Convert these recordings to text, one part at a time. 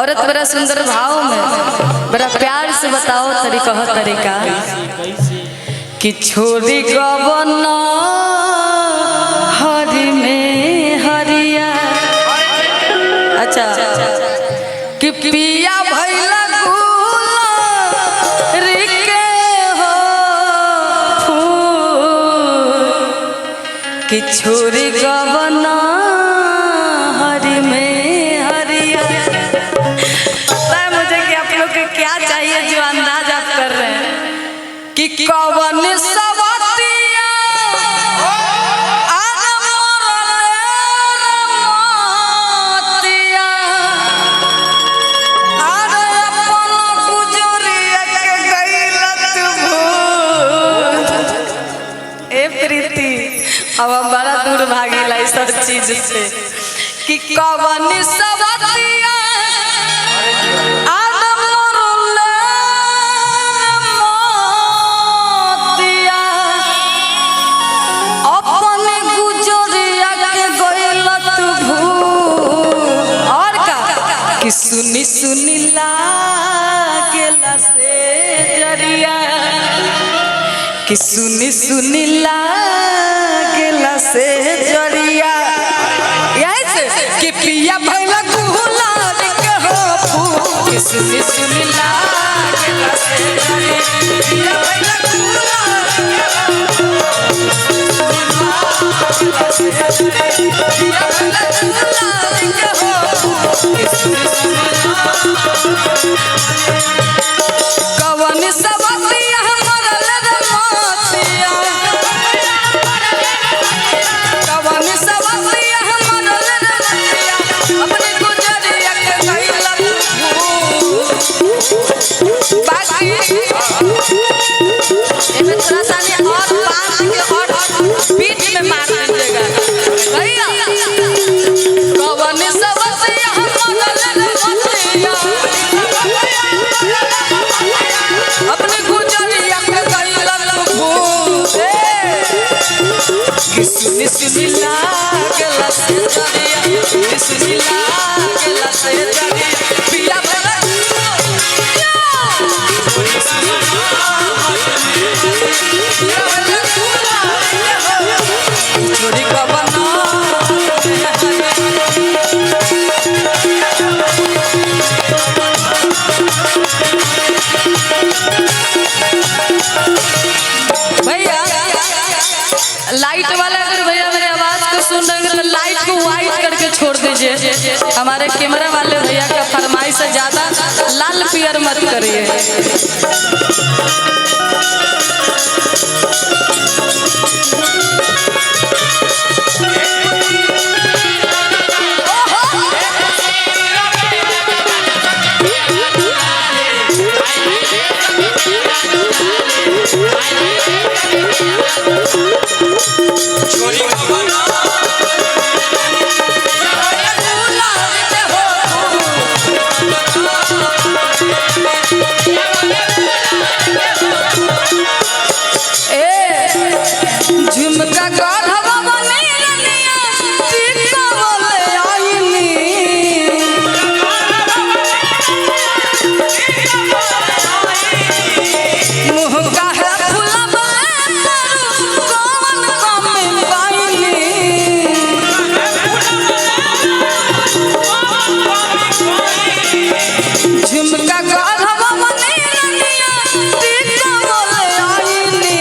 औरत बड़ा सुंदर भाव में बड़ा प्यार से बताओ तरीका कि छोड़ी गवन हरि में हरिया। अच्छा कि पिया भैला कि छोरी गवन हरि में हरिया। पता है मुझे कि आप लोग को क्या चाहिए जो अंदाज आप कर रहे हैं कि कवन सवतिया अब बड़ा दूर भागेला इस सब चीज से कि कवन सवतिया अपने गुजरिया के गइलत भूल। और का कि सुनी सुनी लागेला से जरिया कि सुनी सुनी लागेला से जरिया। ऐसे कि पिया भैला गुलाब के हो फूल कि सुनी सुनी लागेला से जरिया। पिया भैला गुलाब के हो फूल पिया भैला गुलाब के हो फूल कि सुनी सुनी कवन सवतिया बीच में मार दीजिएगा भैया। कवन सवतिया अपने गुजरिया के गइलत भूल कि सुनी सुनी लागेला से जरिया कि सुनी लागेला से जरिया। पिया भैला छोड़ी गवन भैया। लाइट वाला अगर भैया मेरे आवाज को सुन रहे हैं तो लाइट को वाइट करके छोड़ दीजिए। हमारे कैमरा वाले भैया का फरमाइश से ज्यादा लाल पियर मत करिए। झुमका गढ़वा बनेलिया टीका बोले आईनी मुँह का है फुलवा कौन कम पाईनी झुमका गढ़वा बनेलिया टीका बोले आईनी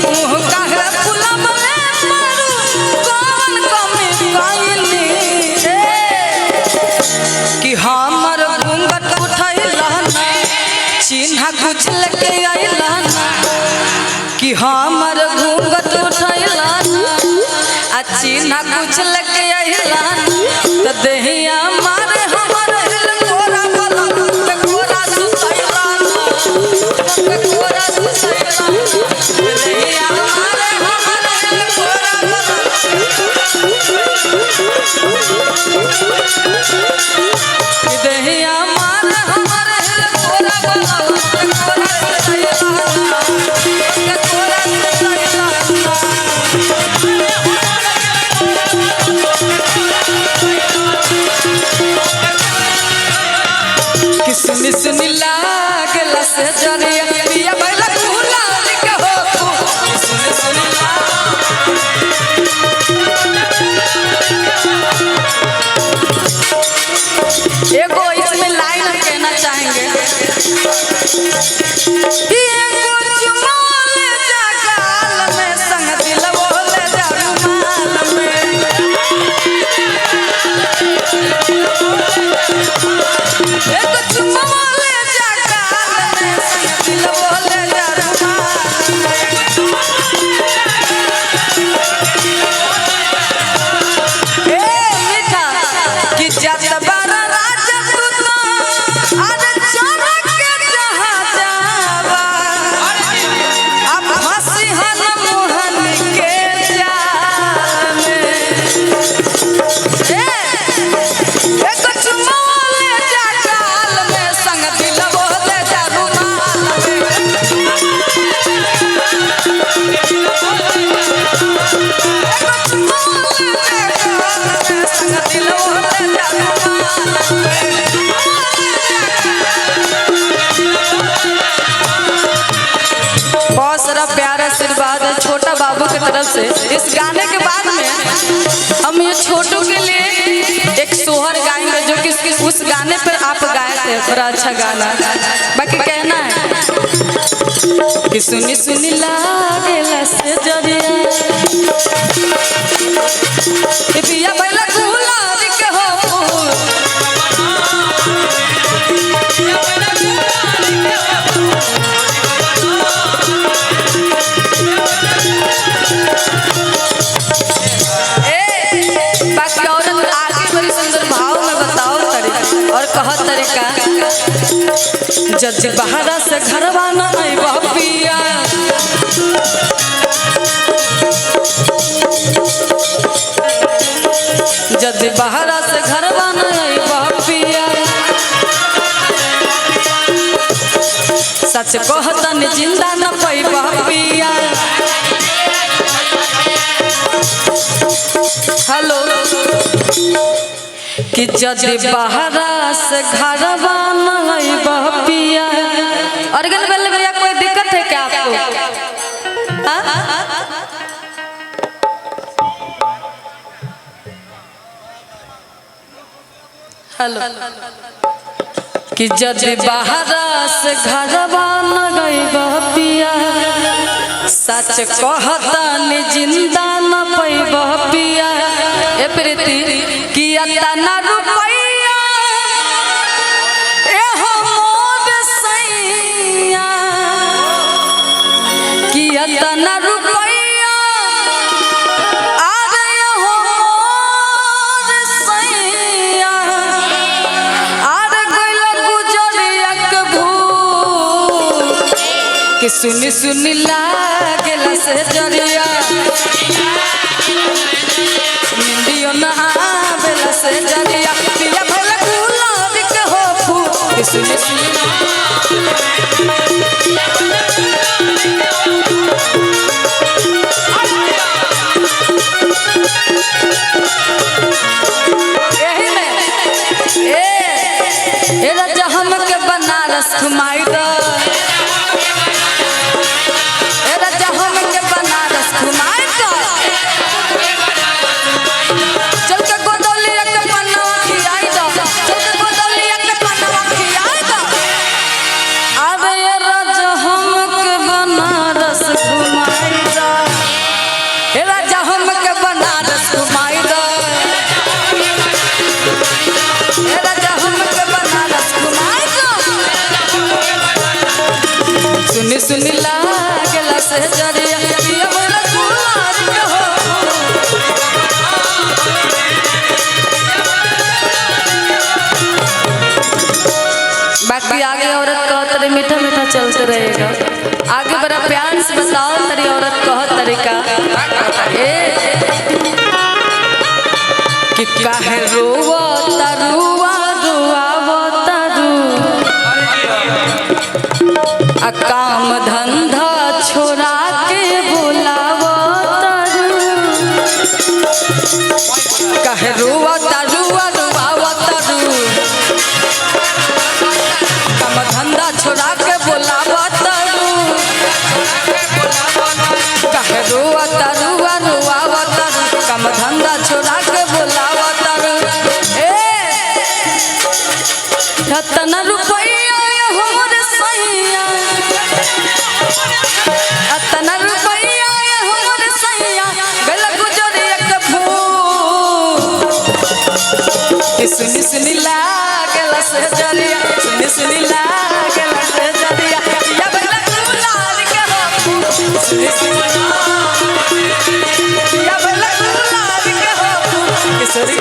मुँह का कि हमर घूंघट उठैला चिन्हा कुछ लेके आइला कि हमर घूंघट उठैला आ चिन्हा कुछ लेके आइला तो देहिया मारे हमर कोरा वाला पे कोरा सुतैला पे कोरा सुतैला देहिया मारे हमर कोरा वाला देहिया मार हमारे कोरा वाला कोरा सैला कोरा सैला सुनी सुनी लागला से जरिया पिया भइला गुलाल के हो सुनी सुनी एगो इसमें लाइन कहना चाहेंगे कि एगो चुमाल जगाल में संग दिलवो ले जा रुमाल में एगो चुमाल जगाल में संग दिलवो ले जा रुमाल में ए मीठा कि जत बारा राजा तू तो आज चमक के जहां जावा अब हंसी हन मोहन के जाने एक चुमाल जगाल में संग दिलवो ले जा रुमाल में बहुत सारा प्यार आशीर्वाद है छोटा बाबू की तरफ से। इस गाने के बाद में हम ये छोटू के लिए एक सोहर गाएंगे जो कि उस गाने पर आप गाए थे, बड़ा अच्छा गाना। बाकी कहना है कि सुनी सुनी लागला से जरिया पिया भइला गुलाल के हो बाकी औरत आगे बड़ी सुंदर भाव में बताओ तरीका और कहत तरीका जज बहरा से घरवा न आइबा पिया जज बहरा से घरवा न आइबा पिया सच कहतन जिंदा न पैबा पिया हेलो कि जदि बहरा से घरवा न आइबा पिया ऑर्गन बेल भैया कोई दिक्कत है क्या आपको? हेलो कि जदि बहरा से घरवा न आइबा पिया सच कहतन जिंदा न पैबा पिया ए प्रीति कि अतना रुपैया ए मोर सैया कि अतना रुपैया अरे मोर सैया अरे गइल गुजरिया के भूख कि सुनी सुनी लागला से जरिया निंदियो ना आवेला से जरिया पिया भइला गुलाल के हो फूल कि सुनी सुनी यही में ए राजा हमके बनारस घुमाई दो चल के गोदौलिया के पन्नवा खियाई दो चल के गोदौलिया के पन्नवा खियाई दो अबे ये राजा हमके बनारस घुमाई दो हे राजा हमके बनारस घुमाई दो हे राजा हमके बनारस घुमाई दो सुनी सुनी लागला से जरिया पिया भइला गुलाल के हो बाकी आगे औरत कहत रही मीठा मीठा चलते रहेगा आगे बड़ा प्यार से बताओ तरी औरत कहत तरीका ए कि काहे रोवा तरुआ रुआवा तरु आ काम धंधा छोड़ा के बोलावा तरु काहे रोवा तरुआ रुआवा तरु अतना रुपया हमर सैया, अतना रुपया हमर सैया गल गुजरिया के फूल सुनी सुनी लागल से जरिया, सुनी सुनी लागल से जरिया या बला गुलाल के हो सुनी सुनी या बला गुलाल के हो किशोरी